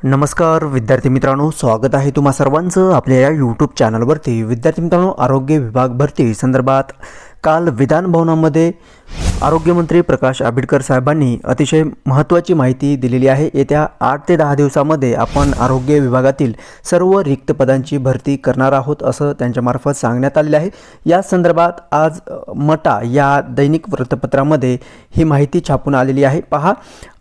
नमस्कार विद्यार्थी मित्रांनो, स्वागत आहे तुम्हा सर्वांचं आपल्या या यूट्यूब चॅनलवरती। विद्यार्थी मित्रांनो, आरोग्य विभाग भरती संदर्भात काल विधान भवनामध्ये आरोग्यमंत्री प्रकाश आंबेडकर साहेबांनी अतिशय महत्त्वाची माहिती दिलेली आहे। येत्या 8 ते 10 दिवसांमध्ये आपण आरोग्य विभागातील सर्व रिक्त पदांची भरती करणार आहोत असं त्यांच्यामार्फत सांगण्यात आलेले आहे। या संदर्भात आज मटा या दैनिक वृत्तपत्रामध्ये ही माहिती छापून आलेली आहे। पहा,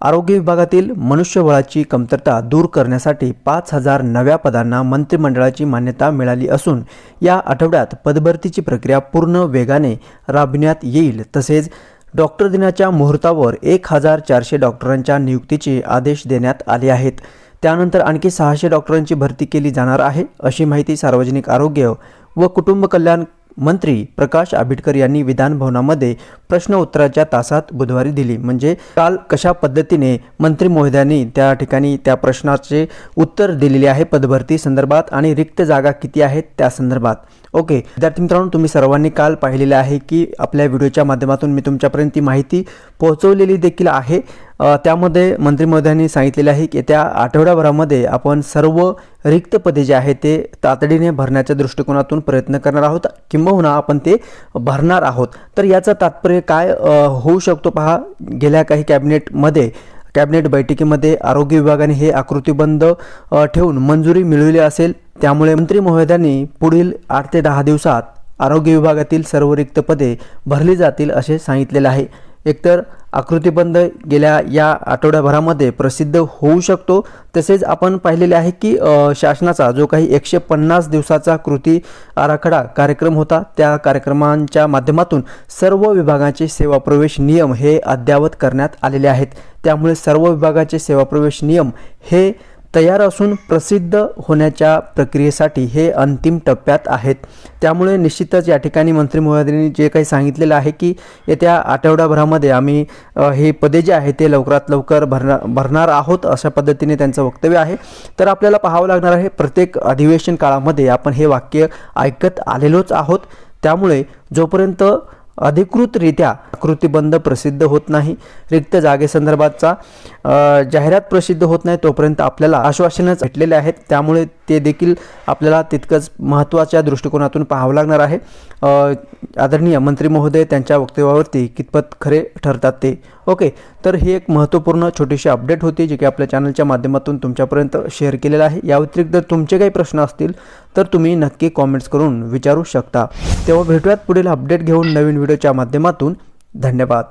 आरोग्य विभागातील मनुष्यबळाची कमतरता दूर करण्यासाठी 5000 नव्या पदांना मंत्रिमंडळाची मान्यता मिळाली असून या आठवड्यात पदभरतीची प्रक्रिया पूर्ण वेगाने राबविण्यात येईल। तसेच डॉक्टर दिनाच्या मुहूर्तावर 1400 डॉक्टरांच्या नियुक्तीचे आदेश देण्यात आले आहेत। त्यानंतर आणखी 600 डॉक्टरांची भरती केली जाणार आहे, अशी माहिती सार्वजनिक आरोग्य व कुटुंब कल्याण मंत्री प्रकाश आंबेडकर यांनी विधान भवनामध्ये प्रश्न उत्तराच्या तासात बुधवारी दिली। म्हणजे काल कशा पद्धतीने मंत्री महोदयांनी त्या ठिकाणी त्या प्रश्नाचे उत्तर दिलेले आहे पदभरती संदर्भात आणि रिक्त जागा किती आहेत त्या संदर्भात। ओके विद्यार्थी मित्रांनो, तुम्ही सर्वांनी काल पाहिलेले आहे की आपल्या व्हिडिओच्या माध्यमातून मी तुमच्यापर्यंत ती माहिती पोहोचवलेली देखील आहे। त्यामध्ये मंत्री महोदयांनी सांगितलेले आहे की त्या आठवड्याभरामध्ये आपण सर्व रिक्त पदे जे आहेत ते तातडीने भरण्याच्या दृष्टिकोनातून प्रयत्न करणार आहोत, किंबहुना आपण ते भरणार आहोत। तर याचं तात्पर्य काय होऊ शकतो पहा, गेल्या काही कॅबिनेट बैठकीमध्ये आरोग्य विभागाने हे आकृतीबंध ठेवून मंजुरी मिळवली असेल। त्यामुळे मंत्री महोदयांनी पुढील 8 ते 10 दिवसात आरोग्य विभागातील सर्व रिक्त पदे भरली जातील असे सांगितलेले आहे। एकतर आकृतीबंध गेल्या या आठवड्याभरामध्ये प्रसिद्ध होऊ शकतो। तसेच आपण पाहिलेले आहे की शासनाचा जो काही 150 दिवसाचा कृती आराखडा कार्यक्रम होता, त्या कार्यक्रमांच्या माध्यमातून सर्व विभागांचे सेवा प्रवेश नियम हे अद्ययावत करण्यात आलेले आहेत। त्यामुळे सर्व विभागाचे सेवा प्रवेश नियम हे तयार असून प्रसिद्ध होण्याच्या प्रक्रियेसाठी हे अंतिम टप्प्यात आहेत। त्यामुळे निश्चितच या ठिकाणी मंत्री महोदयांनी जे काही सांगितलेलं आहे की येत्या आठवड्याभरामध्ये आम्ही हे पदे जे आहे ते लवकरात लवकर भरणार आहोत, अशा पद्धतीने त्यांचं वक्तव्य आहे। तर आपल्याला पाहावं लागणार आहे, प्रत्येक अधिवेशन काळामध्ये आपण हे वाक्य ऐकत आलेलोच आहोत। त्यामुळे जोपर्यंत अधिकृतरित्या आकृतीबंध प्रसिद्ध होत नाही, रिक्त जागेसंदर्भातचा जाहिरात प्रसिद्ध होत नाही, तोपर्यंत आपल्याला आश्वासनच भेटलेले आहेत। त्यामुळे ते देखील आपल्याला तितकंच महत्त्वाच्या दृष्टिकोनातून पाहावं लागणार आहे। आदरणीय मंत्री महोदय त्यांच्या वक्तव्यावरती कितपत खरे ठरतात ते। ओके, तर ही एक महत्त्वपूर्ण छोटीशी अपडेट होती जी की आपल्या चॅनलच्या माध्यमातून तुमच्यापर्यंत शेअर केलेलं आहे। या व्यतिरिक्त जर तुमचे काही प्रश्न असतील तर तुम्ही नक्की कॉमेंट्स करून विचारू शकता। तेव्हा भेटूयात पुढील अपडेट घेऊन नवीन व्हिडिओच्या माध्यमातून। धन्यवाद।